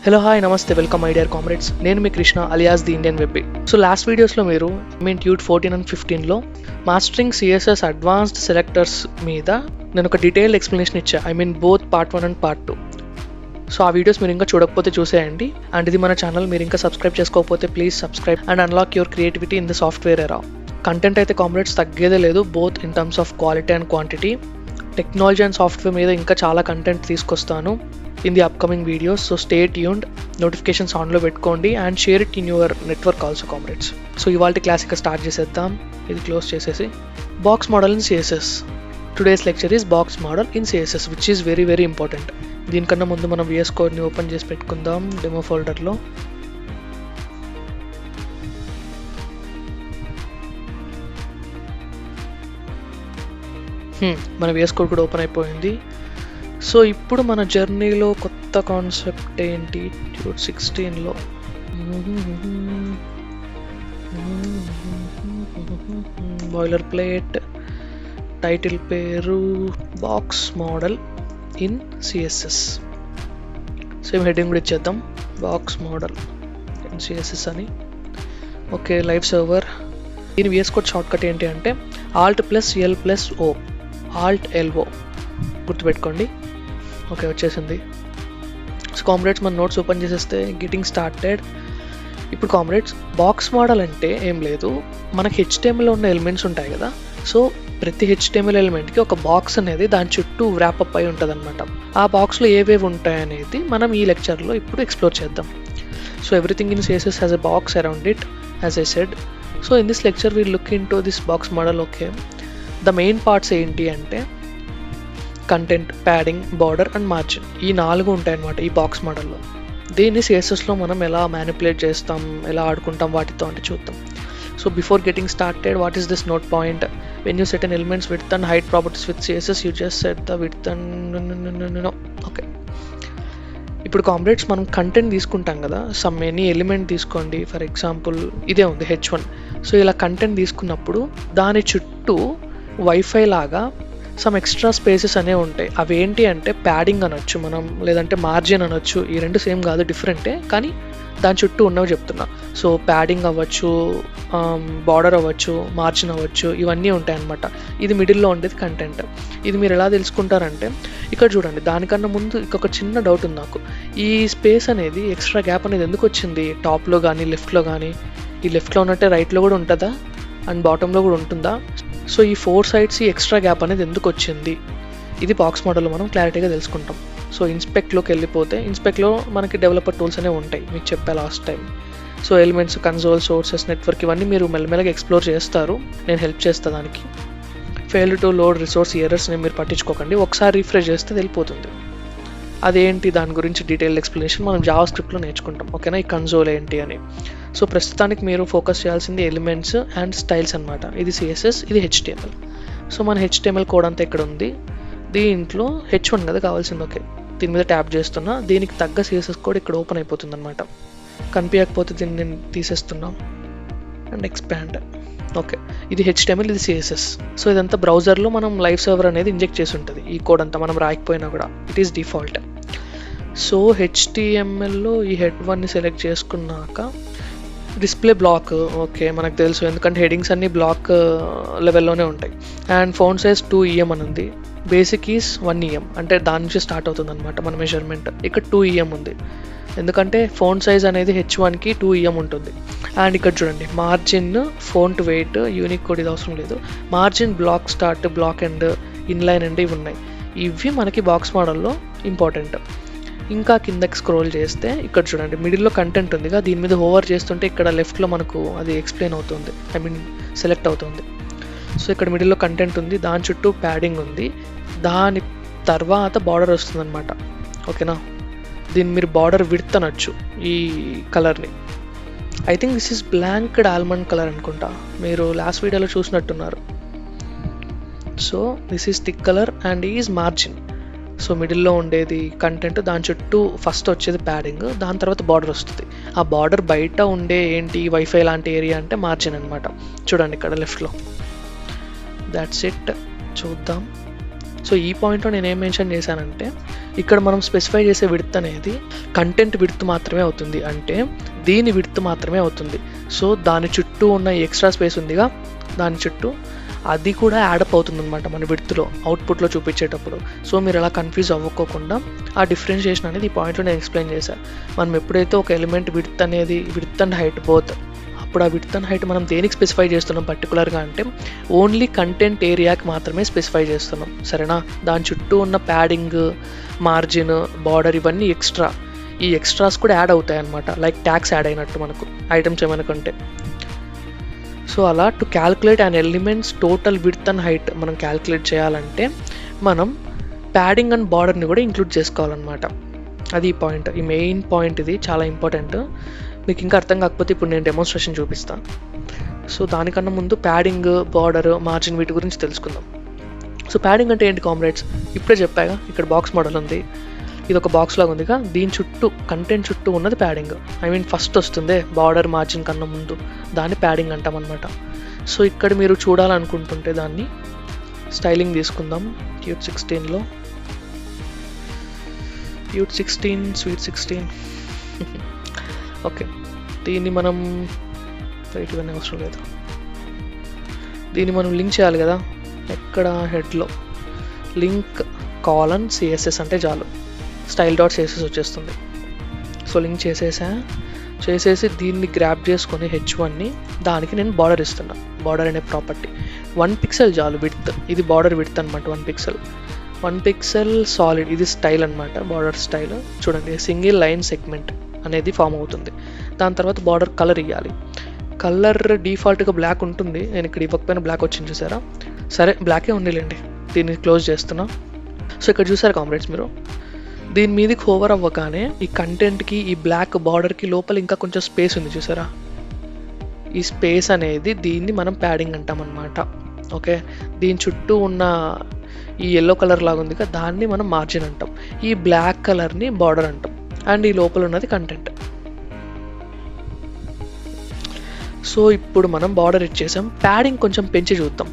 Hello hi నమస్తే welcome my dear comrades. నేను మీ Krishna alias the Indian Webby. So last వీడియోస్లో మీరు ట్యూట్ 14 అండ్ 15లో మాస్టరింగ్ సిఎస్ఎస్ అడ్వాన్స్డ్ సెలెక్టర్స్ మీద నేను ఒక డీటెయిల్డ్ ఎక్స్ప్లెనేషన్ ఇచ్చా. Both part 1 and part 2. So ఆ వీడియోస్ మీరు ఇంకా చూడకపోతే చూసేయండి. అండ్ ఇది మన ఛానల్, మీరు ఇంకా సబ్స్క్రైబ్ చేసుకోకపోతే please subscribe and unlock your creativity in the software ఎరా. కంటెంట్ అయితే కామ్రేడ్స్ తగ్గేదే లేదు, both in terms of quality and quantity. Technology and software మీద ఇంకా చాలా కంటెంట్ తీసుకొస్తాను in the upcoming videos. So stay tuned, notifications ఆన్లో పెట్టుకోండి and share it in your network also comrades. So ఇవాళ క్లాసిక్ స్టార్ట్ చేసేద్దాం. ఇది క్లోజ్ చేసేసి box model in CSS. Today's lecture is box model in CSS which is very very important. దీనికన్నా ముందు మనం VS కోడ్ని ఓపెన్ చేసి పెట్టుకుందాం డెమో ఫోల్డర్లో. మన VS కోడ్ కూడా ఓపెన్ అయిపోయింది. సో ఇప్పుడు మన జర్నీలో కొత్త కాన్సెప్ట్ ఏంటి? ట్యూట్ 16లో బాయిలర్ ప్లేట్, టైటిల్ పేరు box model in CSS. Same heading కూడా ఇచ్చేద్దాం, బాక్స్ మోడల్ ఇన్ సిఎస్ఎస్ అని. Okay, live server. దీని VS కోడ్ షార్ట్ కట్ ఏంటి అంటే Alt+L+O, Alt+LO గుర్తుపెట్టుకోండి. ఓకే, వచ్చేసింది. సో కామ్రేడ్స్ మన నోట్స్ ఓపెన్ చేసేస్తే గెటింగ్ స్టార్టెడ్. ఇప్పుడు కామ్రేడ్స్ బాక్స్ మోడల్ అంటే ఏం లేదు, మనకి HTML ఉన్న ఎలిమెంట్స్ ఉంటాయి కదా. సో ప్రతి HTML ఎలిమెంట్కి ఒక బాక్స్ అనేది దాని చుట్టూ వ్రాపప్ అయి ఉంటుంది అనమాట. ఆ బాక్స్లో ఏవేవి ఉంటాయనేది మనం ఈ లెక్చర్లో ఇప్పుడు ఎక్స్ప్లోర్ చేద్దాం. So everything in CSS has a box around it as I said. So in this lecture we'll look into this box model. Okay, the main parts ఏంటి అంటే content, padding, border and margin. ఈ 4 ఉంటాయి అన్నమాట ఈ box మోడల్లో. దీన్ని CSSలో మనం ఎలా మ్యానిపులేట్ చేస్తాం, ఎలా ఆడుకుంటాం వాటితో అంటే చూద్దాం. So before getting started, what is this note point? When you set an elements width and height properties with CSS, you just set the width and okay. ఇప్పుడు కామ్రేడ్స్ మనం కంటెంట్ తీసుకుంటాం కదా, సమ్ ఎనీ ఎలిమెంట్ తీసుకోండి. For example ఇదే ఉంది H1. So ఇలా content తీసుకున్నప్పుడు దాని చుట్టూ వైఫై లాగా సమ్ ఎక్స్ట్రా స్పేసెస్ అనేవి ఉంటాయి. అవి ఏంటి అంటే ప్యాడింగ్ అనొచ్చు మనం, లేదంటే మార్జిన్ అనొచ్చు. ఈ రెండు సేమ్ కాదు, డిఫరెంటే, కానీ దాని చుట్టూ ఉన్నవి చెప్తున్నా. సో ప్యాడింగ్ అవ్వచ్చు, బార్డర్ అవ్వచ్చు, మార్జిన్ అవ్వచ్చు, ఇవన్నీ ఉంటాయి అన్నమాట. ఇది మిడిల్లో ఉండేది కంటెంట్. ఇది మీరు ఎలా తెలుసుకుంటారంటే ఇక్కడ చూడండి. దానికన్నా ముందు ఇంకొక చిన్న డౌట్ ఉంది నాకు. ఈ స్పేస్ అనేది, ఎక్స్ట్రా గ్యాప్ అనేది ఎందుకు వచ్చింది? టాప్లో కానీ లెఫ్ట్లో కానీ, ఈ లెఫ్ట్లో ఉన్నట్టే రైట్లో కూడా ఉంటుందా అండ్ బాటంలో కూడా ఉంటుందా? సో ఈ 4 సైడ్స్ ఈ ఎక్స్ట్రా గ్యాప్ అనేది ఎందుకు వచ్చింది? ఇది బాక్స్ మోడల్లో మనం క్లారిటీగా తెలుసుకుంటాం. సో ఇన్స్పెక్ట్లోకి వెళ్ళిపోతే, ఇన్స్పెక్ట్లో మనకి డెవలపర్ టూల్స్ అనేవి ఉంటాయి, మీకు చెప్పా last time. So elements, console, sources, network, ఇవన్నీ మీరు మెల్లమెల్లగా ఎక్స్ప్లోర్ చేస్తారు. నేను హెల్ప్ చేస్తాను దానికి. ఫెయిల్ టు లోడ్ రిసోర్స్ ఎర్రర్స్ని మీరు పట్టించుకోకండి, ఒకసారి రిఫ్రెష్ చేస్తే వెళ్ళిపోతుంది. అదేంటి దాని గురించి డీటెయిల్ ఎక్స్ప్లెనేషన్ మనం జావా స్క్రిప్ట్లో నేర్చుకుంటాం. ఓకేనా, ఈ కన్సోల్ ఏంటి అని. సో ప్రస్తుతానికి మీరు ఫోకస్ చేయాల్సింది ఎలిమెంట్స్ అండ్ స్టైల్స్ అనమాట. ఇది CSS, ఇది HTML. సో మన HTML కోడ్ అంతా ఇక్కడ ఉంది. దీంట్లో H1 కదా కావాల్సింది. ఓకే, దీని మీద ట్యాప్ చేస్తున్నా. దీనికి తగ్గ CSS కోడ్ ఇక్కడ ఓపెన్ అయిపోతుంది అనమాట. కనిపించకపోతే దీన్ని నేను తీసేస్తున్నాం అండ్ ఎక్స్పాండ్. ఓకే, ఇది HTML, ఇది CSS. సో ఇదంతా బ్రౌజర్లో మనం లైవ్ సర్వర్ అనేది ఇంజెక్ట్ చేసి ఉంటుంది. ఈ కోడ్ అంతా మనం రాయకపోయినా కూడా ఇట్ ఈస్ డిఫాల్ట్. సో HTMLలో ఈ హెడ్1ని సెలెక్ట్ చేసుకున్నాక డిస్ప్లే బ్లాక్. ఓకే, మనకు తెలుసు, ఎందుకంటే హెడింగ్స్ అన్నీ బ్లాక్ లెవెల్లోనే ఉంటాయి. అండ్ ఫాంట్ సైజ్ 2 EM అని ఉంది. బేసిక్ ఈజ్ 1 EM, అంటే దాని నుంచి స్టార్ట్ అవుతుంది అనమాట మన మెజర్మెంట్. ఇక్కడ 2 EM ఉంది, ఎందుకంటే ఫాంట్ సైజ్ అనేది H1కి 2 EM ఉంటుంది. అండ్ ఇక్కడ చూడండి, margin, font weight, unique code ఇది అవసరం లేదు. Margin, block start, block end, inline end ఇవి ఉన్నాయి. ఇవి మనకి బాక్స్ మోడల్లో ఇంపార్టెంట్. ఇంకా కిందకి స్క్రోల్ చేస్తే ఇక్కడ చూడండి, మిడిల్లో కంటెంట్ ఉందిగా, దీని మీద హోవర్ చేస్తుంటే ఇక్కడ లెఫ్ట్లో మనకు అది ఎక్స్ప్లెయిన్ అవుతుంది, సెలెక్ట్ అవుతుంది. సో ఇక్కడ మిడిల్లో కంటెంట్ ఉంది, దాని చుట్టూ ప్యాడింగ్ ఉంది, దాని తర్వాత బార్డర్ వస్తుంది అనమాట. ఓకేనా, దీన్ని మీరు బార్డర్ విడ్త్ అనొచ్చు ఈ కలర్ని. I think this is blanched almond colour అనుకుంటా, మీరు లాస్ట్ వీడియోలో చూసినట్టున్నారు. So this is thick colour and is margin. So మిడిల్లో ఉండేది కంటెంట్, దాని చుట్టూ ఫస్ట్ వచ్చేది ప్యాడింగ్, దాని తర్వాత బార్డర్ వస్తుంది. ఆ బార్డర్ బయట ఉండే ఏంటి వైఫై లాంటి ఏరియా అంటే మార్జిన్ అనమాట. చూడండి ఇక్కడ లెఫ్ట్లో. That's it. చూద్దాం. సో ఈ పాయింట్లో నేను ఏం మెన్షన్ చేశానంటే, ఇక్కడ మనం స్పెసిఫై చేసే విడ్త్ అనేది కంటెంట్ విడ్త్ మాత్రమే అవుతుంది, అంటే దీని విడ్త్ మాత్రమే అవుతుంది. సో దాని చుట్టూ ఉన్న ఎక్స్ట్రా స్పేస్ ఉందిగా, దాని చుట్టూ అది కూడా యాడప్ అవుతుంది అనమాట మన విడ్త్లో, అవుట్పుట్లో చూపించేటప్పుడు. సో మీరు అలా కన్ఫ్యూజ్ అవ్వకోకుండా ఆ డిఫరెన్షియేషన్ అనేది ఈ పాయింట్లో నేను ఎక్స్ప్లెయిన్ చేశాను. మనం ఎప్పుడైతే ఒక ఎలిమెంట్ విడ్త్ అనేది విడ్త్ అండ్ హైట్ బోత్, అప్పుడు ఆ విడ్త్ అండ్ హైట్ మనం దేనికి స్పెసిఫై చేస్తున్నాం పర్టికులర్గా అంటే ఓన్లీ కంటెంట్ ఏరియాకి మాత్రమే స్పెసిఫై చేస్తున్నాం, సరేనా. దాని చుట్టూ ఉన్న ప్యాడింగ్, మార్జిన్, బార్డర్ ఇవన్నీ ఎక్స్ట్రా, ఈ ఎక్స్ట్రాస్ కూడా యాడ్ అవుతాయి అన్నమాట, లైక్ ట్యాక్స్ యాడ్ అయినట్టు మనకు ఐటమ్స్ ఏమైనా కంటే. సో అలా to calculate an elements total width and height మనం క్యాల్కులేట్ చేయాలంటే మనం ప్యాడింగ్ అండ్ బార్డర్ని కూడా ఇంక్లూడ్ చేసుకోవాలన్నమాట. అది ఈ పాయింట్, ఈ మెయిన్ పాయింట్, ఇది చాలా ఇంపార్టెంట్. మీకు ఇంకా అర్థం కాకపోతే ఇప్పుడు నేను డెమోన్స్ట్రేషన్ చూపిస్తాను. సో దానికన్నా ముందు ప్యాడింగ్, బార్డర్, మార్జిన్ వీటి గురించి తెలుసుకుందాం. సో ప్యాడింగ్ అంటే ఏంటి కామ్రేడ్స్, ఇప్పుడే చెప్పాగా, ఇక్కడ బాక్స్ మోడల్ ఉంది, ఇది ఒక బాక్స్ లాగా ఉందిగా, దీని చుట్టూ కంటెంట్ చుట్టూ ఉన్నది ప్యాడింగ్. ఐ మీన్ ఫస్ట్ వస్తుంది బార్డర్ మార్జిన్ కన్నా ముందు, దాన్ని ప్యాడింగ్ అంటాం అనమాట. సో ఇక్కడ మీరు చూడాలనుకుంటుంటే దాన్ని స్టైలింగ్ తీసుకుందాం. క్యూట్ 16లో, క్యూట్ 16, స్వీట్ 16. ఓకే, దీన్ని మనం రైట్ ఇవన్నీ అవసరం లేదు, దీన్ని మనం లింక్ చేయాలి కదా, ఎక్కడ హెడ్లో లింక్ కాలన్ సిఎస్ఎస్ అంటే చాలు, స్టైల్ డాట్ సిఎస్ఎస్ వచ్చేస్తుంది. సో లింక్ చేసేసి దీన్ని గ్రాప్ చేసుకొని H1ని, దానికి నేను బార్డర్ ఇస్తున్నా. బార్డర్ అనే ప్రాపర్టీ 1 పిక్సెల్ చాలు విడ్త్, ఇది బార్డర్ విడ్త్ అనమాట. 1 పిక్సెల్ సాలిడ్, ఇది స్టైల్ అనమాట, బార్డర్ స్టైల్. చూడండి, సింగిల్ లైన్ సెగ్మెంట్ అనేది ఫామ్ అవుతుంది. దాని తర్వాత బార్డర్ కలర్ ఇవ్వాలి. కలర్ డిఫాల్ట్గా బ్లాక్ ఉంటుంది, నేను ఇక్కడ ఇవ్వకపోయినా బ్లాక్ వచ్చింది చూసారా. సరే బ్లాకే ఉండిలేండి, దీన్ని క్లోజ్ చేస్తున్నా. సో ఇక్కడ చూసారు కామ్రేడ్స్, మీరు దీని మీదకి హోవర్ అవ్వగానే ఈ కంటెంట్కి, ఈ బ్లాక్ బార్డర్కి లోపల ఇంకా కొంచెం స్పేస్ ఉంది చూసారా. ఈ స్పేస్ అనేది దీన్ని మనం ప్యాడింగ్ అంటాం అనమాట. ఓకే, దీని చుట్టూ ఉన్న ఈ ఎల్లో కలర్ లాగా ఉంది కదా, దాన్ని మనం మార్జిన్ అంటాం. ఈ బ్లాక్ కలర్ని బార్డర్ అంటాం, అండ్ ఈ లోపల ఉన్నది కంటెంట్. సో ఇప్పుడు మనం బార్డర్ ఇచ్చేసాం, ప్యాడింగ్ కొంచెం పెంచి చూద్దాం,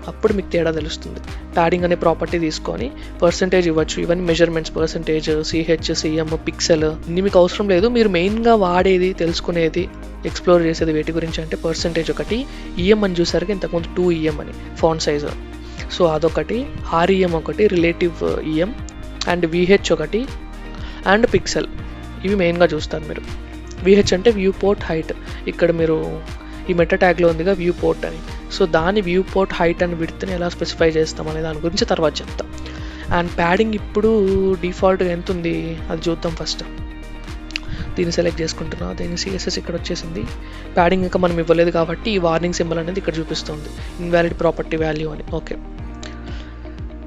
అప్పుడు మీకు తేడా తెలుస్తుంది. ప్యాడింగ్ అనే ప్రాపర్టీ తీసుకొని పర్సంటేజ్ ఇవ్వచ్చు, ఇవన్నీ measurements, percentage, CH, CM, pixel, ఇన్ని మీకు అవసరం లేదు. మీరు మెయిన్గా వాడేది, తెలుసుకునేది, ఎక్స్ప్లోర్ చేసేది వేటి గురించి అంటే పర్సంటేజ్ ఒకటి, EM అని చూసారుగా ఇంతకుముందు 2 EM అని ఫాంట్ సైజ్, సో అదొకటి, REM ఒకటి, రిలేటివ్ EM, అండ్ VH ఒకటి, అండ్ పిక్సెల్. ఇవి మెయిన్గా చూస్తారు మీరు. VH అంటే వ్యూ పోర్ట్ హైట్, ఇక్కడ మీరు ఈ మెటా ట్యాగ్లో ఉందిగా వ్యూ పోర్ట్ అని, సో దాని వ్యూ పోర్ట్ హైట్ అండ్ విడ్త్ని ఎలా స్పెసిఫై చేస్తాం అనే దాని గురించి తర్వాత చెప్తాం. అండ్ ప్యాడింగ్ ఇప్పుడు డిఫాల్ట్గా ఎంత ఉంది అది చూద్దాం. ఫస్ట్ దీన్ని సెలెక్ట్ చేసుకుంటున్నా, దీని CSS ఇక్కడ వచ్చేసింది. ప్యాడింగ్ ఇంకా మనం ఇవ్వలేదు కాబట్టి ఈ వార్నింగ్ సింబల్ అనేది ఇక్కడ చూపిస్తుంది, ఇన్వాలిడ్ ప్రాపర్టీ వాల్యూ అని. ఓకే,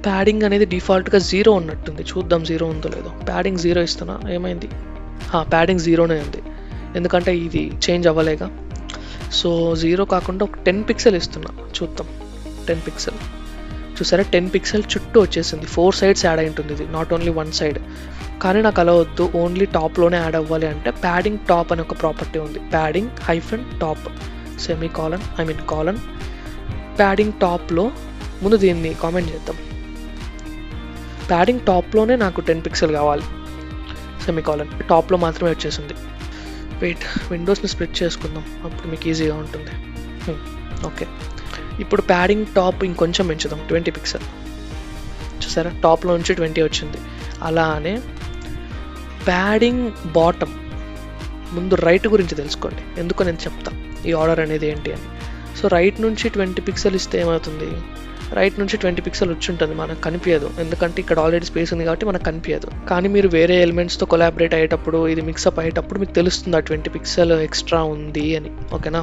ప్యాడింగ్ అనేది డిఫాల్ట్గా 0 ఉన్నట్టుంది, చూద్దాం 0 ఉందో లేదో. ప్యాడింగ్ 0 ఇస్తున్నా, ఏమైంది, ప్యాడింగ్ 0నే ఉంది, ఎందుకంటే ఇది చేంజ్ అవ్వలేగా. సో 0 కాకుండా ఒక 10 పిక్సెల్ ఇస్తున్నా, చూద్దాం. 10 పిక్సెల్ చూసారా, 10 పిక్సెల్ చుట్టూ వచ్చేసింది, 4 సైడ్స్ యాడ్ అయి ఉంటుంది ఇది, నాట్ ఓన్లీ 1 సైడ్. కానీ నాకు అలా వద్దు, ఓన్లీ టాప్లోనే యాడ్ అవ్వాలి అంటే ప్యాడింగ్ టాప్ అనే ఒక ప్రాపర్టీ ఉంది, padding -top semi colon, colon. Padding టాప్లో ముందు దీన్ని కామెంట్ చేద్దాం. ప్యాడింగ్ టాప్లోనే నాకు 10 పిక్సెల్ కావాలి, సెమీ కాలన్, టాప్లో మాత్రమే వచ్చేసింది. వెయిట్, విండోస్ని స్ప్లిట్ చేసుకుందాం, అప్పుడు మీకు ఈజీగా ఉంటుంది. ఓకే, ఇప్పుడు ప్యాడింగ్ టాప్ ఇంకొంచెం పెంచుదాం, 20 పిక్సెల్. చూసారా, టాప్లో నుంచి 20 వచ్చింది. అలానే ప్యాడింగ్ బాటమ్, ముందు రైట్ గురించి తెలుసుకోండి, ఎందుకో నేను చెప్తా ఈ ఆర్డర్ అనేది ఏంటి అని. సో రైట్ నుంచి 20 పిక్సెల్ ఇస్తే ఏమవుతుంది, రైట్ నుంచి 20 పిక్సెల్ వచ్చి ఉంటుంది, మనకు కనిపించదు, ఎందుకంటే ఇక్కడ ఆల్రెడీ స్పేస్ ఉంది కాబట్టి మనకు కనిపించదు. కానీ మీరు వేరే ఎలిమెంట్స్తో కొలాబరేట్ అయ్యేటప్పుడు, ఇది మిక్సప్ అయ్యేటప్పుడు మీకు తెలుస్తుంది ఆ 20 పిక్సెల్ ఎక్స్ట్రా ఉంది అని. ఓకేనా,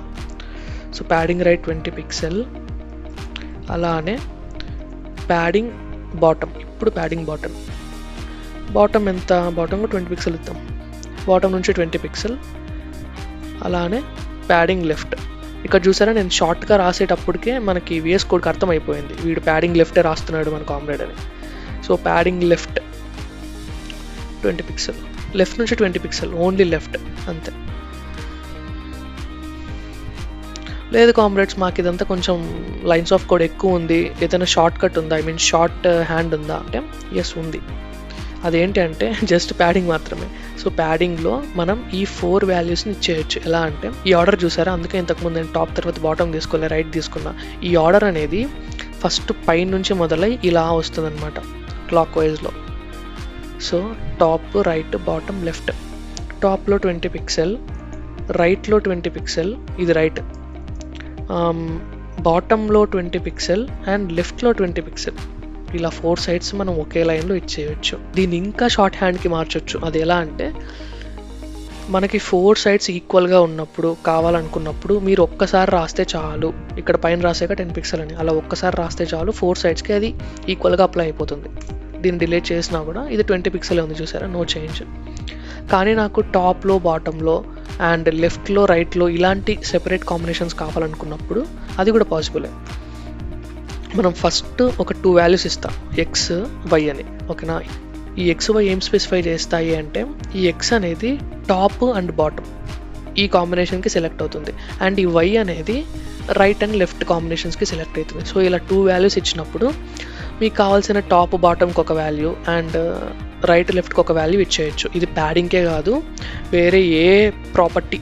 సో ప్యాడింగ్ రైట్ 20 పిక్సెల్. అలానే ప్యాడింగ్ బాటమ్, ఇప్పుడు ప్యాడింగ్ బాటమ్ ఎంత, బాటమ్ 20 పిక్సెల్ ఇద్దాం, బాటమ్ నుంచి 20 పిక్సెల్. అలానే ప్యాడింగ్ లెఫ్ట్, ఇక్కడ చూసారా నేను షార్ట్గా రాసేటప్పటికే మనకి VS కోడ్కి అర్థమైపోయింది, వీడు ప్యాడింగ్ లెఫ్టే రాస్తున్నాడు మన కామ్రేడ్ అని. So padding left 20 pixel, left నుంచి 20 పిక్సెల్, ఓన్లీ లెఫ్ట్ అంతే. లేదు కామ్రేడ్స్, మాకు ఇదంతా కొంచెం లైన్స్ ఆఫ్ కోడ్ ఎక్కువ ఉంది, ఏదైనా షార్ట్ కట్ ఉందా, షార్ట్ హ్యాండ్ ఉందా అంటే ఎస్ ఉంది. అదేంటి అంటే జస్ట్ ప్యాడింగ్ మాత్రమే. సో ప్యాడింగ్లో మనం ఈ 4 వాల్యూస్ని ఇచ్చేయచ్చు. ఎలా అంటే ఈ ఆర్డర్ చూసారా, అందుకే ఇంతకుముందు నేను టాప్ తర్వాత బాటమ్ తీసుకోలే, రైట్ తీసుకున్నా. ఈ ఆర్డర్ అనేది ఫస్ట్ పైన నుంచి మొదలై ఇలా వస్తుంది అనమాట క్లాక్ వైజ్లో. So top, right, bottom, left. టాప్లో 20 పిక్సెల్, రైట్లో 20 పిక్సెల్, ఇది రైట్, బాటంలో 20 పిక్సెల్ అండ్ లెఫ్ట్లో 20 పిక్సెల్. ఇలా 4 సైడ్స్ మనం ఒకే లైన్లో ఇచ్చేయచ్చు. దీన్ని ఇంకా షార్ట్ హ్యాండ్కి మార్చొచ్చు. అది ఎలా అంటే మనకి 4 సైడ్స్ ఈక్వల్గా ఉన్నప్పుడు, కావాలనుకున్నప్పుడు మీరు ఒక్కసారి రాస్తే చాలు. ఇక్కడ పైన రాసాక 10 పిక్సెల్ అని అలా ఒక్కసారి రాస్తే చాలు, 4 సైడ్స్కి అది ఈక్వల్గా అప్లై అయిపోతుంది. దీన్ని డిలీట్ చేసినా కూడా ఇది 20 పిక్సెల్ ఉంది చూసారా, నో చేంజ్. కానీ నాకు టాప్లో, బాటంలో అండ్ లెఫ్ట్లో, రైట్లో ఇలాంటి సెపరేట్ కాంబినేషన్స్ కావాలనుకున్నప్పుడు అది కూడా పాసిబులే. మనం ఫస్ట్ ఒక 2 వాల్యూస్ ఇస్తాం, ఎక్స్, వై అని. ఓకేనా? ఈ ఎక్స్, వై ఏం స్పెసిఫై చేస్తాయి అంటే ఈ ఎక్స్ అనేది టాప్ అండ్ బాటమ్ ఈ కాంబినేషన్కి సెలెక్ట్ అవుతుంది, అండ్ ఈ వై అనేది రైట్ అండ్ లెఫ్ట్ కాంబినేషన్స్కి సెలెక్ట్ అవుతుంది. సో ఇలా 2 వాల్యూస్ ఇచ్చినప్పుడు మీకు కావాల్సిన టాప్, బాటమ్కి ఒక వాల్యూ అండ్ రైట్, లెఫ్ట్కి ఒక వాల్యూ ఇచ్చేయచ్చు. ఇది ప్యాడింగ్కే కాదు, వేరే ఏ ప్రాపర్టీ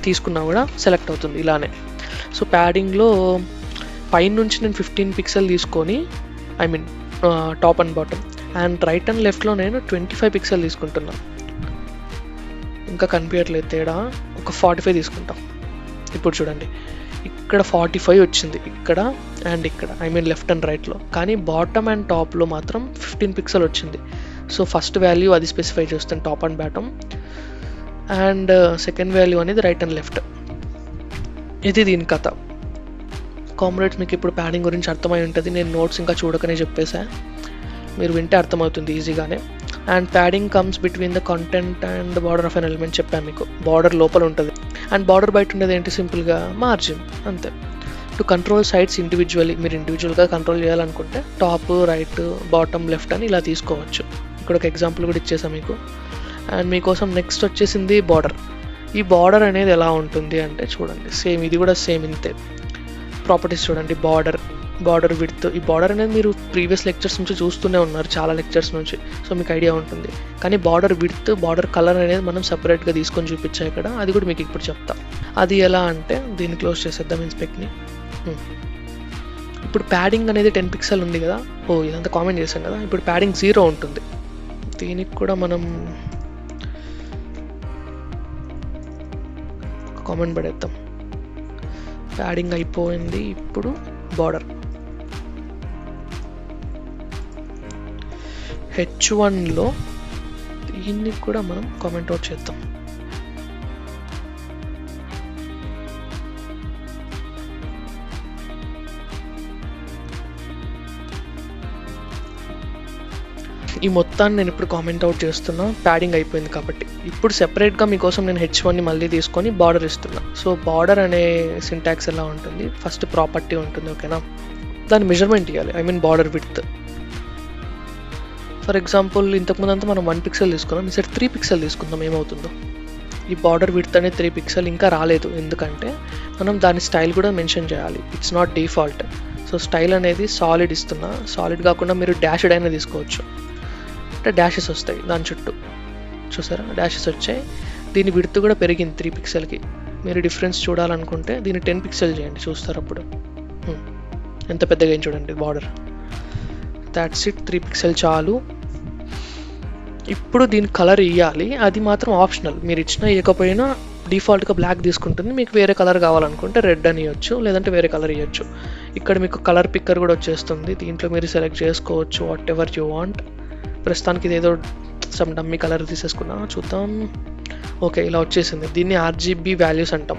తీసుకున్నా కూడా సెలెక్ట్ అవుతుంది ఇలానే. సో ప్యాడింగ్లో పైన నుంచి నేను 15 పిక్సెల్ తీసుకొని, I mean top and bottom, and right and లెఫ్ట్లో నేను 25 పిక్సెల్ తీసుకుంటున్నాను. ఇంకా కనిపించట్లేదు తేడా, ఒక 45 తీసుకుంటాం. ఇప్పుడు చూడండి, ఇక్కడ 45 వచ్చింది, ఇక్కడ అండ్ ఇక్కడ, ఐ మీన్ లెఫ్ట్ అండ్ రైట్లో. కానీ బాటమ్ అండ్ టాప్లో మాత్రం 15 పిక్సెల్ వచ్చింది. సో ఫస్ట్ వాల్యూ అది స్పెసిఫై చేస్తాను, top and bottom, and second value అనేది రైట్ అండ్ లెఫ్ట్. ఇది దీని కథ. కామ్రేడ్స్, మీకు ఇప్పుడు ప్యాడింగ్ గురించి అర్థమై ఉంటుంది. నేను నోట్స్ ఇంకా చూడకనే చెప్పేసా, మీరు వింటే అర్థమవుతుంది ఈజీగానే. And padding comes between the content and border of an element చెప్పాను మీకు. బార్డర్ లోపల ఉంటుంది అండ్ బార్డర్ బయట ఉండేది ఏంటి, సింపుల్గా మార్జిన్, అంతే. టు కంట్రోల్ సైడ్స్ ఇండివిజువల్లీ, మీరు ఇండివిజువల్గా కంట్రోల్ చేయాలనుకుంటే టాప్, రైట్, బాటమ్, లెఫ్ట్ అని ఇలా తీసుకోవచ్చు. ఇక్కడ ఒక ఎగ్జాంపుల్ కూడా ఇచ్చేసాం మీకు. అండ్ మీకోసం నెక్స్ట్ వచ్చేసింది బార్డర్. ఈ బార్డర్ అనేది ఎలా ఉంటుంది అంటే చూడండి, సేమ్ ఇది కూడా సేమ్ ఇంతే. ప్రాపర్టీస్ చూడండి, బార్డర్ విడ్త్. ఈ బార్డర్ అనేది మీరు ప్రీవియస్ లెక్చర్స్ నుంచి చూస్తూనే ఉన్నారు, చాలా లెక్చర్స్ నుంచి, సో మీకు ఐడియా ఉంటుంది. కానీ బార్డర్ విడ్త్, బార్డర్ కలర్ అనేది మనం సపరేట్గా తీసుకొని చూపించాయి ఇక్కడ, అది కూడా మీకు ఇప్పుడు చెప్తా. అది ఎలా అంటే దీన్ని క్లోజ్ చేసేద్దాం ఇన్స్పెక్ట్ని. ఇప్పుడు ప్యాడింగ్ అనేది 10 పిక్సెల్ ఉంది కదా, ఇదంతా కామెంట్ చేశాం కదా. ఇప్పుడు ప్యాడింగ్ 0 ఉంటుంది. దీనికి కూడా మనం కామెంట్ పడేద్దాం. ప్యాడింగ్ అయిపోయింది. ఇప్పుడు బార్డర్ H1లో దీన్ని కూడా మనం కామెంట్ అవుట్ చేద్దాం. ఈ మొత్తాన్ని నేను ఇప్పుడు కామెంట్ అవుట్ చేస్తున్నా, ప్యాడింగ్ అయిపోయింది కాబట్టి. ఇప్పుడు సెపరేట్గా మీకోసం నేను H1ని మళ్ళీ తీసుకొని బార్డర్ ఇస్తున్నా. సో బార్డర్ అనే సింటాక్స్ ఎలా ఉంటుంది, ఫస్ట్ ప్రాపర్టీ ఉంటుంది, ఓకేనా. దాని మెజర్మెంట్ ఇవ్వాలి, I mean border width. For example ఇంతకుముందు అంతా మనం 1 పిక్సెల్ తీసుకున్నాం, ఈసారి 3 పిక్సెల్ తీసుకుందాం, ఏమవుతుందో. ఈ బార్డర్ విడ్త్ అనేది 3 పిక్సెల్ ఇంకా రాలేదు, ఎందుకంటే మనం దాని స్టైల్ కూడా మెన్షన్ చేయాలి. It's not default. So style అనేది సాలిడ్ ఇస్తున్నా. సాలిడ్ కాకుండా మీరు డాష్డ్ అయినా తీసుకోవచ్చు, అంటే డాషెస్ వస్తాయి దాని చుట్టూ, చూసారా, డాషెస్ వచ్చాయి. దీని విడ్త్ కూడా పెరిగింది 3 పిక్సెల్కి. మీరు డిఫరెన్స్ చూడాలనుకుంటే దీన్ని 10 పిక్సెల్ చేయండి, చూస్తారు అప్పుడు ఎంత పెద్దగా అయింది చూడండి బార్డర్. దాట్స్ ఇట్, 3 పిక్సెల్ చాలు. ఇప్పుడు దీని కలర్ ఇవ్వాలి, అది మాత్రం ఆప్షనల్. మీరు ఇచ్చినా ఇవ్వకపోయినా డిఫాల్ట్గా బ్లాక్ తీసుకుంటుంది. మీకు వేరే కలర్ కావాలనుకుంటే రెడ్ అని ఇవ్వచ్చు, లేదంటే వేరే కలర్ ఇవ్వచ్చు. ఇక్కడ మీకు కలర్ పిక్కర్ కూడా వచ్చేస్తుంది, దీంట్లో మీరు సెలెక్ట్ చేసుకోవచ్చు వాట్ ఎవర్ యూ వాంట్. ప్రస్తుతానికి ఇదేదో సమ్ డమ్మీ కలర్ తీసేసుకున్నా, చూద్దాం. ఓకే, ఇలా వచ్చేసింది. దీన్ని RGB వాల్యూస్ అంటాం.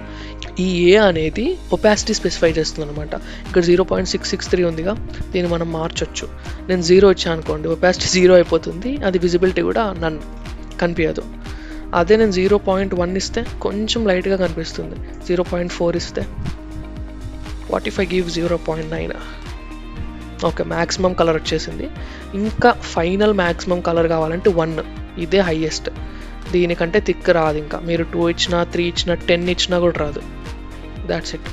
ఈ ఏ అనేది ఒపాసిటీ స్పెసిఫై చేస్తుంది అనమాట. ఇక్కడ 0.663 ఉందిగా, దీన్ని మనం మార్చొచ్చు. నేను 0 ఇచ్చాను అనుకోండి, ఒపాసిటీ 0 అయిపోతుంది, అది విజిబిలిటీ కూడా నన్ను కనిపించదు. అదే నేను 0.1 ఇస్తే కొంచెం లైట్గా కనిపిస్తుంది. 0.4 ఇస్తే, what if I give 0.9? Okay, maximum colour వచ్చేసింది. ఇంకా ఫైనల్ మ్యాక్సిమం కలర్ కావాలంటే 1, ఇదే హైయెస్ట్. దీనికంటే థిక్ రాదు. ఇంకా మీరు 2 ఇచ్చినా, 3 ఇచ్చినా, 10 ఇచ్చినా కూడా రాదు. That's it.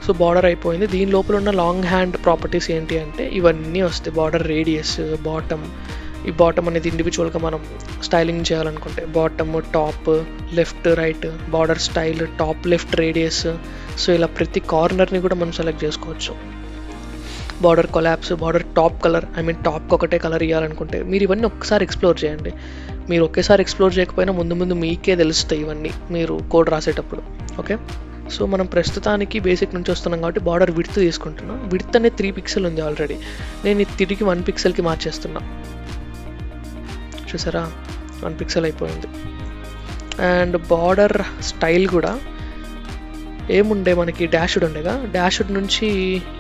సో బార్డర్ అయిపోయింది. దీని లోపల ఉన్న లాంగ్ హ్యాండ్ ప్రాపర్టీస్ ఏంటి అంటే ఇవన్నీ వస్తాయి. బార్డర్ రేడియస్, బాటమ్ ఈ బాటమ్ అనేది ఇండివిజువల్గా మనం స్టైలింగ్ చేయాలనుకుంటే bottom, top, left, right, border style, top left radius, so ఇలా ప్రతి కార్నర్ని కూడా మనం సెలెక్ట్ చేసుకోవచ్చు. Border collapse, border top colour, టాప్కి ఒకటే కలర్ ఇవ్వాలనుకుంటే మీరు ఇవన్నీ ఒక్కసారి ఎక్స్ప్లోర్ చేయండి. మీరు ఒకేసారి ఎక్స్ప్లోర్ చేయకపోయినా ముందు ముందు మీకే తెలుస్తాయి ఇవన్నీ మీరు కోడ్ రాసేటప్పుడు. ఓకే, సో మనం ప్రస్తుతానికి బేసిక్ నుంచి వస్తున్నాం కాబట్టి బార్డర్ విడ్త్ తీసుకుంటున్నాం. విడ్త్ అనేది 3 పిక్సెల్ ఉంది ఆల్రెడీ. నేను ఇది తిరిగి 1 పిక్సెల్కి మార్చేస్తున్నా. చూసారా, 1 పిక్సెల్ అయిపోయింది. అండ్ బార్డర్ స్టైల్ కూడా ఏముండే మనకి డాష్డ్ ఉండేగా, డాష్డ్ నుంచి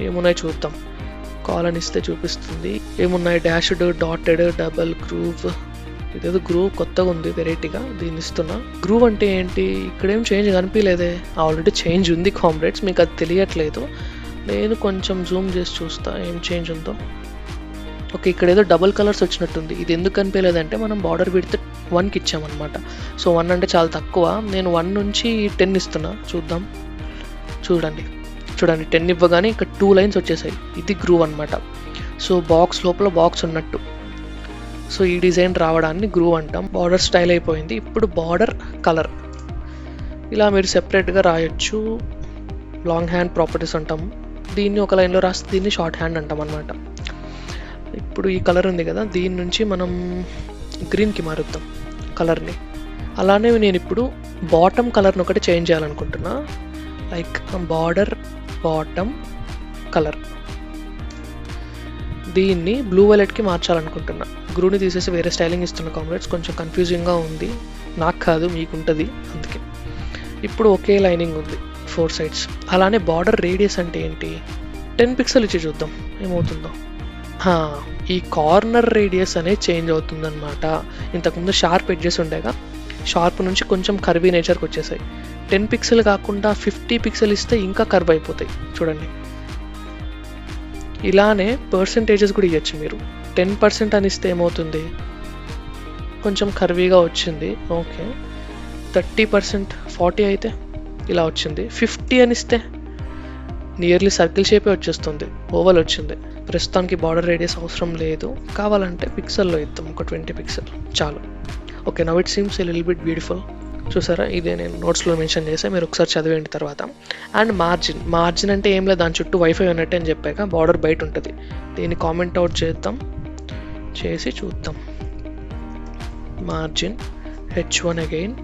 ఏమున్నాయి చూద్దాం. కాలన్ ఇస్తే చూపిస్తుంది ఏమున్నాయి. డాష్డ్, డాటెడ్, డబల్ గ్రూవ్, ఇదేదో గ్రూవ్ కొత్తగా ఉంది వెరైటీగా, దీన్ని ఇస్తున్నా. గ్రూవ్ అంటే ఏంటి, ఇక్కడేం చేంజ్ కనిపించలేదే, ఆల్రెడీ చేంజ్ ఉంది కామ్రేడ్స్, మీకు అది తెలియట్లేదు. నేను కొంచెం జూమ్ చేసి చూస్తా ఏం చేంజ్ ఉందో. ఓకే, ఇక్కడ ఏదో డబుల్ కలర్స్ వచ్చినట్టుంది. ఇది ఎందుకు కనిపించలేదంటే మనం బార్డర్ విడ్త్ 1కి ఇచ్చామన్నమాట. సో 1 అంటే చాలా తక్కువ, నేను 1 నుంచి 10 ఇస్తున్నా. చూద్దాం, చూడండి 10 ఇవ్వగానే ఇక్కడ 2 లైన్స్ వచ్చేసాయి. ఇది గ్రూవ్ అనమాట. సో బాక్స్ లోపల బాక్స్ ఉన్నట్టు. సో ఈ డిజైన్ రావడాన్ని గ్రూవ్ అంటాం. బార్డర్ స్టైల్ అయిపోయింది. ఇప్పుడు బార్డర్ కలర్ ఇలా మీరు సెపరేట్గా రాయొచ్చు. లాంగ్ హ్యాండ్ ప్రాపర్టీస్ అంటాం. దీన్ని ఒక లైన్లో రాస్తే దీన్ని షార్ట్ హ్యాండ్ అంటాం అనమాట. ఇప్పుడు ఈ కలర్ ఉంది కదా, దీని నుంచి మనం గ్రీన్కి మారుద్దాం కలర్ని. అలానే నేను ఇప్పుడు బాటమ్ కలర్ని ఒకటి చేంజ్ చేయాలనుకుంటున్నా. లైక్ బార్డర్ బాటమ్ కలర్, దీన్ని బ్లూ వైలెట్కి మార్చాలనుకుంటున్నా. గ్రూని తీసేసి వేరే స్టైలింగ్ ఇస్తున్న కామ్రేడ్స్, కొంచెం కన్ఫ్యూజింగ్గా ఉంది. నాకు కాదు, మీకుంటుంది అందుకే. ఇప్పుడు ఒకే లైనింగ్ ఉంది 4 సైడ్స్. అలానే బార్డర్ రేడియస్ అంటే ఏంటి, 10 పిక్సెల్ ఇచ్చి చూద్దాం ఏమవుతుందో. ఈ కార్నర్ రేడియస్ అనేది చేంజ్ అవుతుందన్నమాట. ఇంతకుముందు షార్ప్ ఎడ్జెస్ ఉండేగా, షార్ప్ నుంచి కొంచెం కర్వీ నేచర్కి వచ్చేసాయి. 10 పిక్సెల్ కాకుండా 50 పిక్సెల్ ఇస్తే ఇంకా కర్వ్ అయిపోతాయి. చూడండి, ఇలానే పర్సంటేజెస్ కూడా ఇవ్వచ్చు మీరు. 10% అని ఇస్తే ఏమవుతుంది, కొంచెం కర్వీగా వచ్చింది. ఓకే, 30%, 40 అయితే ఇలా వచ్చింది. 50 అని ఇస్తే నియర్లీ సర్కిల్ షేపే వచ్చేస్తుంది, ఓవల్ వచ్చింది. ప్రస్తుతానికి బార్డర్ రేడియస్ అవసరం లేదు, కావాలంటే పిక్సెల్లో ఇద్దాం ఒక 20 పిక్సెల్ చాలు. Okay, now it seems a little bit beautiful. చూసారా, ఇదే నేను నోట్స్లో మెన్షన్ చేసా, మీరు ఒకసారి చదివేయండి తర్వాత. అండ్ మార్జిన్ అంటే ఏం లేదు, దాని చుట్టూ వైఫై ఉన్నట్టు అని చెప్పాక బార్డర్ బయట ఉంటుంది. దీన్ని కామెంట్ అవుట్ చేద్దాం, చేసి చూద్దాం. మార్జిన్ H1 అగైన్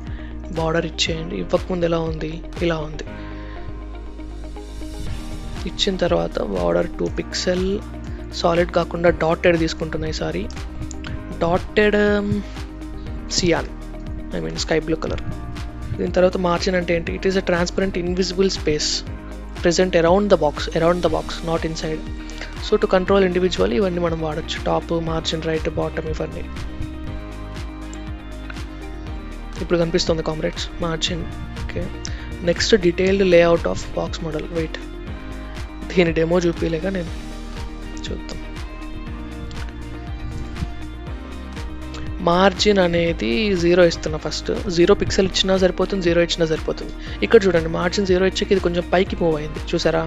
బార్డర్ ఇచ్చేయండి. ఇవ్వకముందు ఎలా ఉంది, ఇలా ఉంది. ఇచ్చిన తర్వాత బార్డర్ 2 పిక్సెల్, సాలిడ్ కాకుండా డాటెడ్ తీసుకుంటున్నా ఈసారి. Dotted cyan, sky blue colour. దీని తర్వాత మార్జిన్ అంటే ఏంటి, it is a transparent invisible space present around the box, not inside. So to control individual ఇవన్నీ మనం వాడచ్చు. టాప్, మార్జిన్, రైట్, బాటమ్, ఇవన్నీ. ఇప్పుడు కనిపిస్తుంది comrades margin. Okay, next detailed layout of box model. Wait, దీని demo చూపించలేక నేను చూద్దాం. మార్జిన్ అనేది 0 ఇస్తున్నా. ఫస్ట్ 0 పిక్సెల్ ఇచ్చినా సరిపోతుంది, 0 ఇచ్చినా సరిపోతుంది. ఇక్కడ చూడండి, మార్జిన్ 0 ఇచ్చాక ఇది కొంచెం పైకి మూవ్ అయింది. చూసారా,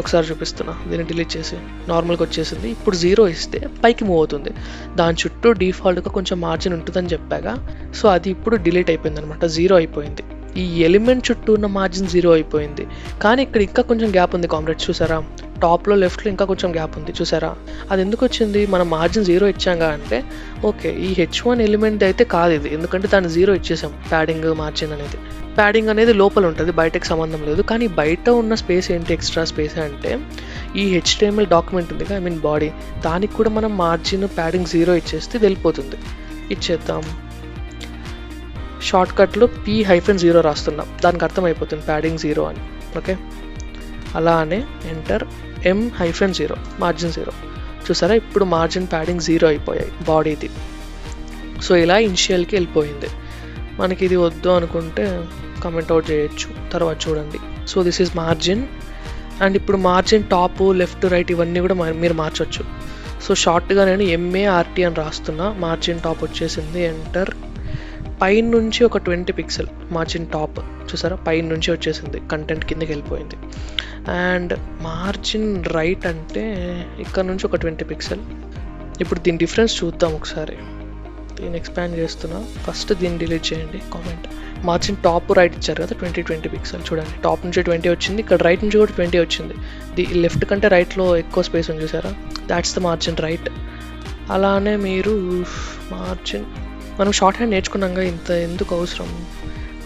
ఒకసారి చూపిస్తున్నా, దీన్ని డిలీట్ చేసి నార్మల్గా వచ్చేసింది. ఇప్పుడు 0 ఇస్తే పైకి మూవ్ అవుతుంది. దాని చుట్టూ డిఫాల్ట్గా కొంచెం మార్జిన్ ఉంటుందని చెప్పాక, సో అది ఇప్పుడు డిలీట్ అయిపోయింది అనమాట, 0 అయిపోయింది. ఈ ఎలిమెంట్ చుట్టూ ఉన్న మార్జిన్ 0 అయిపోయింది. కానీ ఇక్కడ ఇంకా కొంచెం గ్యాప్ ఉంది కామ్రేడ్స్. చూసారా, టాప్లో లెఫ్ట్లో ఇంకా కొంచెం గ్యాప్ ఉంది. చూసారా, అది ఎందుకు వచ్చింది, మనం మార్జిన్ 0 ఇచ్చాగా అంటే ఓకే, ఈ H1 ఎలిమెంట్ అయితే కాదు ఇది, ఎందుకంటే దాన్ని 0 ఇచ్చేసాం. ప్యాడింగ్ అనేది లోపల ఉంటుంది, బయటకు సంబంధం లేదు. కానీ బయట ఉన్న స్పేస్ ఏంటి, ఎక్స్ట్రా స్పేస్ అంటే ఈ HTML డాక్యుమెంట్ ఉంది, బాడీ, దానికి కూడా మనం మార్జిన్ ప్యాడింగ్ 0 ఇచ్చేస్తే వెళ్ళిపోతుంది. ఇచ్చేద్దాం. షార్ట్కట్లో P-0 రాస్తున్నాం, దానికి అర్థమైపోతుంది ప్యాడింగ్ 0 అని. ఓకే, అలానే ఎంటర్ M-0, మార్జిన్ 0. చూసారా, ఇప్పుడు మార్జిన్ ప్యాడింగ్ 0 అయిపోయాయి బాడీది. సో ఇలా ఇనిషియల్కి వెళ్ళిపోయింది. మనకి ఇది వద్దు అనుకుంటే కమెంట్ అవుట్ చేయొచ్చు, తర్వాత చూడండి. So this is margin. And ఇప్పుడు మార్జిన్ టాప్, లెఫ్ట్, రైట్ ఇవన్నీ కూడా మీరు మార్చవచ్చు. సో షార్ట్గా నేను MART అని రాస్తున్నా. మార్జిన్ టాప్ వచ్చేసింది, ఎంటర్. పైన నుంచి ఒక 20 పిక్సెల్ మార్జిన్ టాప్. చూసారా, పైన నుంచి వచ్చేసింది, కంటెంట్ కిందకి వెళ్ళిపోయింది. అండ్ మార్జిన్ రైట్ అంటే ఇక్కడ నుంచి ఒక 20 పిక్సెల్, ఇప్పుడు దీని డిఫరెన్స్ చూద్దాం ఒకసారి. దీన్ని ఎక్స్పాండ్ చేస్తున్నా. ఫస్ట్ దీన్ని డిలీట్ చేయండి కామెంట్. మార్జిన్ టాప్ రైట్ ఇచ్చారు కదా 20 పిక్సెల్. చూడండి టాప్ నుంచి 20 వచ్చింది, ఇక్కడ రైట్ నుంచి కూడా 20 వచ్చింది. లెఫ్ట్ కంటే రైట్లో ఎక్కువ స్పేస్ ఉంది చూసారా, దాట్స్ ద మార్జిన్ రైట్. అలానే మీరు మార్జిన్ మనం షార్ట్ హ్యాండ్ నేర్చుకున్నాక ఇంత ఎందుకు అవసరం,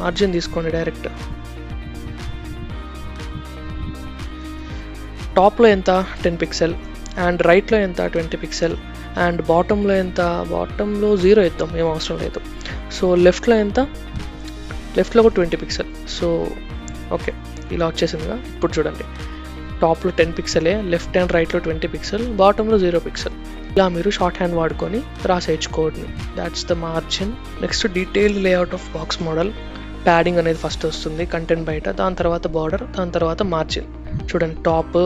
మార్జిన్ తీసుకోండి డైరెక్ట్. టాప్లో ఎంత 10 పిక్సెల్ అండ్ రైట్లో ఎంత 20 పిక్సెల్ అండ్ బాటంలో ఎంత, బాటంలో 0 ఇద్దాం, ఏం అవసరం లేదు. సో లెఫ్ట్లో ఎంత, లెఫ్ట్లో కూడా 20 పిక్సెల్. సో ఓకే, ఇలా వచ్చేసిందిగా. ఇప్పుడు చూడండి, టాప్లో 10 పిక్సెలే, లెఫ్ట్ అండ్ రైట్లో 20 పిక్సెల్, బాటంలో 0 పిక్సెల్. ఇలా మీరు షార్ట్ హ్యాండ్ వాడుకొని రాసేయచ్చు కోడ్ని. That's the margin. Next detailed layout of box model. Padding అనేది ఫస్ట్ వస్తుంది, కంటెంట్ బయట, దాని తర్వాత బార్డర్, దాని తర్వాత మార్జిన్. చూడండి, top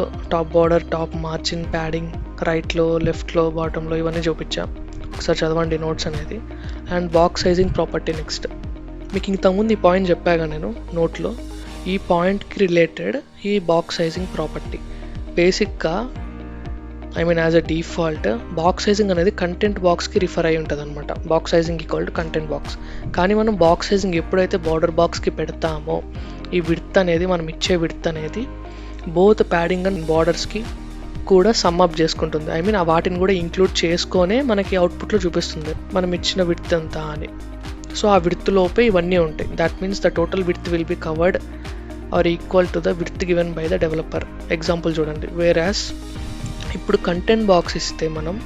border, top margin, padding, రైట్లో, లెఫ్ట్లో, బాటంలో ఇవన్నీ చూపించాం. ఒకసారి చదవండి నోట్స్ అనేది. And box sizing property next. మీకు ఇంతకుముందు ఈ పాయింట్ చెప్పాగా నేను నోట్లో, ఈ పాయింట్కి రిలేటెడ్ ఈ బాక్స్ సైజింగ్ ప్రాపర్టీ. బేసిక్గా as a default box sizing అనేది కంటెంట్ బాక్స్కి రిఫర్ అయి ఉంటుంది అనమాట. Box sizing equal to content box. కానీ మనం బాక్స్ సైజింగ్ ఎప్పుడైతే బార్డర్ బాక్స్కి పెడతామో, ఈ విడ్త్ అనేది, మనం ఇచ్చే విడ్త్ అనేది బోత్ ప్యాడింగ్ అండ్ బార్డర్స్కి కూడా సమ్అప్ చేసుకుంటుంది. ఆ వాటిని కూడా ఇంక్లూడ్ చేసుకొనే మనకి అవుట్పుట్లో చూపిస్తుంది మనం ఇచ్చిన విడ్త్ ఎంత అని. సో ఆ విడ్త్ లోపే ఇవన్నీ ఉంటాయి. That means the total width will be covered or equal to the width given by the developer. Example చూడండి, వేరాస్ ఇప్పుడు కంటెంట్ బాక్స్ ఇస్తే మనం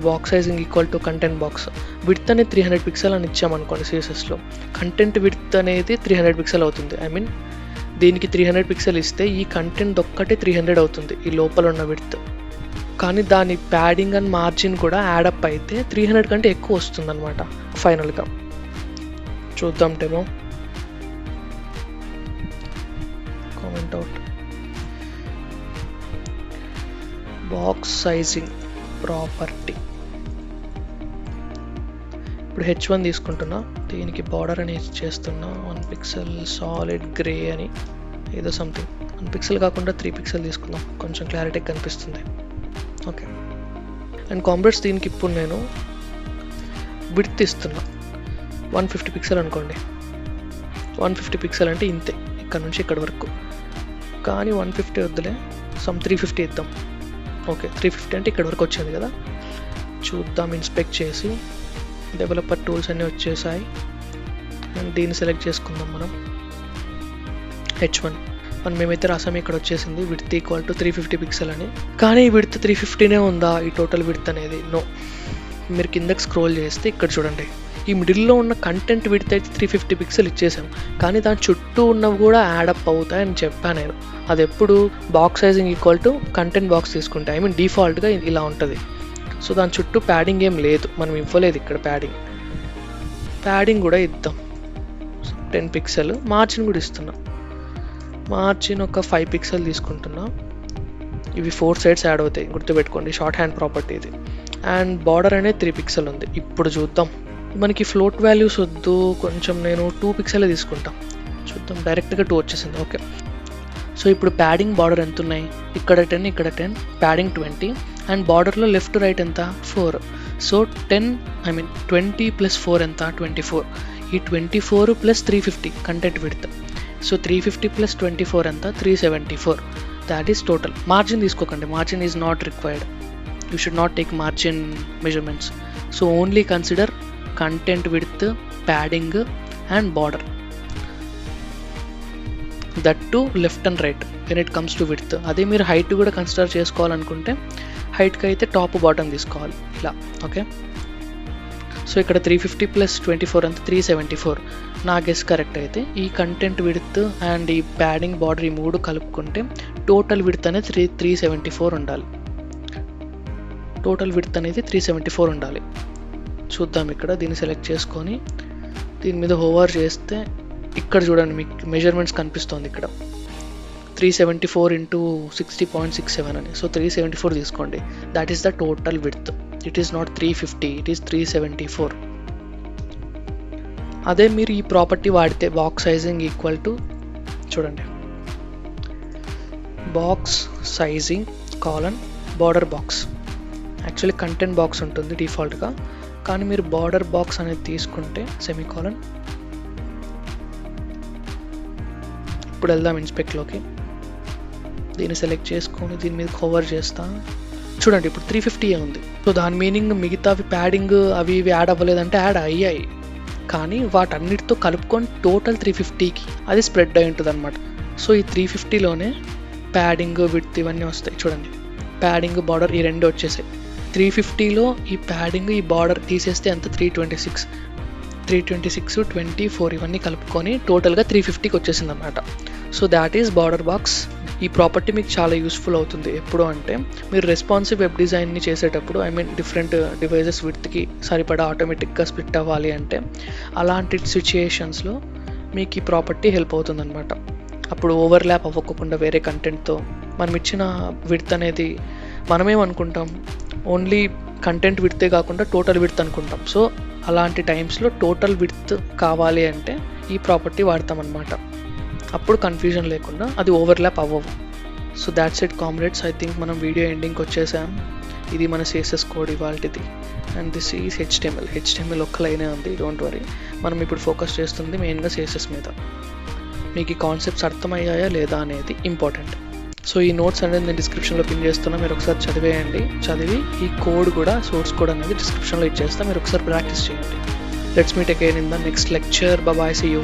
box sizing equal to content box, width అనేది 300 పిక్సెల్ అని ఇచ్చామనుకోండి CSSలో, కంటెంట్ విడ్త్ అనేది 300 pixel అవుతుంది. దీనికి 300 pixel ఇస్తే ఈ కంటెంట్ ఒక్కటే 300 అవుతుంది, ఈ లోపల ఉన్న విడ్త్. కానీ దాని ప్యాడింగ్ అండ్ మార్జిన్ కూడా యాడప్ అయితే 300 కంటే ఎక్కువ వస్తుంది అనమాట ఫైనల్గా. చూద్దాం demo. Comment out. Box sizing property. ఇప్పుడు H1 తీసుకుంటున్నా, దీనికి బార్డర్ అని చేస్తున్నా 1 పిక్సెల్ సాలిడ్ గ్రే అని ఏదో సంథింగ్. 1 పిక్సెల్ కాకుండా 3 పిక్సెల్ తీసుకుందాం, కొంచెం క్లారిటీ కనిపిస్తుంది. ఓకే. అండ్ కాంబ్రెస్ దీనికి ఇప్పుడు నేను విడ్త్ ఇస్తున్నా 150 పిక్సెల్ అనుకోండి. 150 పిక్సెల్ అంటే ఇంతే, ఇక్కడ నుంచి ఇక్కడ వరకు. కానీ 150 వద్దులే, 350 ఇద్దాం. ఓకే, 350 అంటే ఇక్కడ వరకు వచ్చింది కదా. చూద్దాం, ఇన్స్పెక్ట్ చేసి. డెవలపర్ టూల్స్ అన్నీ వచ్చేసాయి. అండ్ దీన్ని సెలెక్ట్ చేసుకుందాం మనం. H1 మేమైతే రాసాము, ఇక్కడ వచ్చేసింది విడ్త్ ఈక్వల్ టు 350 పిక్సెల్ అని. కానీ ఈ విడ్త్ 350నే ఉందా ఈ టోటల్ విడ్త్ అనేది? నో. మీరు కిందకి స్క్రోల్ చేస్తే ఇక్కడ చూడండి, ఈ మిడిల్లో ఉన్న కంటెంట్ విడ్త్ అయితే 350 పిక్సెల్ ఇచ్చేసాం, కానీ దాని చుట్టూ ఉన్నవి కూడా యాడప్ అవుతాయని చెప్పాను నేను. అది ఎప్పుడు box sizing equal to content box తీసుకుంటే డిఫాల్ట్గా ఇలా ఉంటుంది. సో దాని చుట్టూ ప్యాడింగ్ ఏం లేదు, మనం ఇవ్వలేదు ఇక్కడ ప్యాడింగ్ కూడా ఇద్దాం. 10 పిక్సెల్. మార్జిన్ కూడా ఇస్తున్నా, మార్జిన్ ఒక 5 పిక్సెల్ తీసుకుంటున్నా. ఇవి 4 సైడ్స్ యాడ్ అవుతాయి, గుర్తుపెట్టుకోండి, షార్ట్ హ్యాండ్ ప్రాపర్టీ ఇది. అండ్ బార్డర్ అనేది 3 పిక్సెల్ ఉంది. ఇప్పుడు చూద్దాం, మనకి ఫ్లోట్ వాల్యూస్ వద్దు, కొంచెం నేను 2 పిక్సెలే తీసుకుంటా. చూద్దాం, డైరెక్ట్గా 2 వచ్చేసింది. ఓకే. సో ఇప్పుడు ప్యాడింగ్ బార్డర్ ఎంత ఉన్నాయి, ఇక్కడ 10, ఇక్కడ 10, ప్యాడింగ్ 20 అండ్ బార్డర్లో లెఫ్ట్ రైట్ ఎంత 4. సో 20 ప్లస్ 4 ఎంత 24. ఈ 24 plus 350 content width. So 350 plus 24 ఎంత 374. That is total. మార్జిన్ తీసుకోకండి, margin is not required. You should not take margin measurements. So only consider content width, padding and border. That to left and right when it comes to width. అదే మీరు height కూడా consider చేసుకోవాలనుకుంటే హైట్కి అయితే top bottom తీసుకోవాలి ఇలా. Okay. So ఇక్కడ 350 plus 24 అంతా 374. నా గెస్ కరెక్ట్ అయితే ఈ కంటెంట్ విడ్త్ అండ్ ఈ ప్యాడింగ్ బార్డర్ ఈ 3 కలుపుకుంటే టోటల్ విడ్త్ అనేది 374 ఉండాలి. టోటల్ విడ్త్ అనేది 374 ఉండాలి. చూద్దాం, ఇక్కడ దీన్ని సెలెక్ట్ చేసుకొని దీని మీద హోవర్ చేస్తే ఇక్కడ చూడండి మీకు మెజర్మెంట్స్ కనిపిస్తుంది. ఇక్కడ 374 ఇంటూ 60.67 అని. సో 374 తీసుకోండి. That is the total width. It is not 350, it is 374. అదే మీరు ఈ ప్రాపర్టీ వాడితే బాక్స్ సైజింగ్ ఈక్వల్ టు, చూడండి, box sizing colon border box. Actually content box ఉంటుంది డిఫాల్ట్గా, కానీ మీరు బార్డర్ బాక్స్ అనేది తీసుకుంటే సెమీకాలన్. ఇప్పుడు వెళ్దాం ఇన్స్పెక్ట్లోకి. దీన్ని సెలెక్ట్ చేసుకొని దీని మీద కవర్ చేస్తా. చూడండి ఇప్పుడు 350 ఉంది. సో దాని మీనింగ్ మిగతావి ప్యాడింగ్ అవి ఇవి యాడ్ అవ్వలేదంటే యాడ్ అయ్యాయి, కానీ వాటన్నిటితో కలుపుకొని టోటల్ 350కి అది స్ప్రెడ్ అయి ఉంటుంది అనమాట. సో ఈ 350లోనే ప్యాడింగ్ విడ్త్ ఇవన్నీ వస్తాయి. చూడండి ప్యాడింగ్ బార్డర్ ఈ రెండు వచ్చేసాయి. 350లో ఈ ప్యాడింగ్ ఈ బార్డర్ తీసేస్తే అంత 326, 24 ఇవన్నీ కలుపుకొని టోటల్గా 350కి వచ్చేసింది అనమాట. So that is border box. ఈ ప్రాపర్టీ మీకు చాలా యూస్ఫుల్ అవుతుంది ఎప్పుడు అంటే మీరు రెస్పాన్సివ్ వెబ్ డిజైన్ని చేసేటప్పుడు, ఐ మీన్ డిఫరెంట్ డివైజెస్ విడ్త్కి సరిపడా ఆటోమేటిక్గా స్ప్లిట్ అవ్వాలి అంటే అలాంటి సిచ్యుయేషన్స్లో మీకు ఈ ప్రాపర్టీ హెల్ప్ అవుతుంది అనమాట. అప్పుడు ఓవర్లాప్ అవ్వకుండా వేరే కంటెంట్తో మనం ఇచ్చిన విడ్త్ అనేది మనమేమనుకుంటాం, ఓన్లీ కంటెంట్ విడ్తే కాకుండా టోటల్ విడ్త్ అనుకుంటాం. సో అలాంటి టైమ్స్లో టోటల్ విడ్త్ కావాలి అంటే ఈ ప్రాపర్టీ వాడతాం అనమాట. అప్పుడు కన్ఫ్యూజన్ లేకుండా అది ఓవర్లాప్ అవ్వవు. So that's it comrades. I think మనం వీడియో ఎండింగ్కి వచ్చేసాం. ఇది మన CSS కోడ్ ఇవాల్టిది. అండ్ దిస్ ఈజ్ HTML ఒక్క లైనే ఉంది, డోంట్ వరీ. మనం ఇప్పుడు ఫోకస్ చేస్తుంది మెయిన్గా CSS మీద. మీకు ఈ కాన్సెప్ట్స్ అర్థమయ్యాయా లేదా అనేది ఇంపార్టెంట్. సో ఈ నోట్స్ అనేది నేను డిస్క్రిప్షన్లో పిన్ చేస్తున్నా, మీరు ఒకసారి చదివేయండి. చదివి ఈ కోడ్ కూడా, సోర్స్ కోడ్ అనేది డిస్క్రిప్షన్లో ఇచ్చేస్తా, మీరు ఒకసారి ప్రాక్టీస్ చేయండి. Let's meet again in the next lecture. Bye, see you.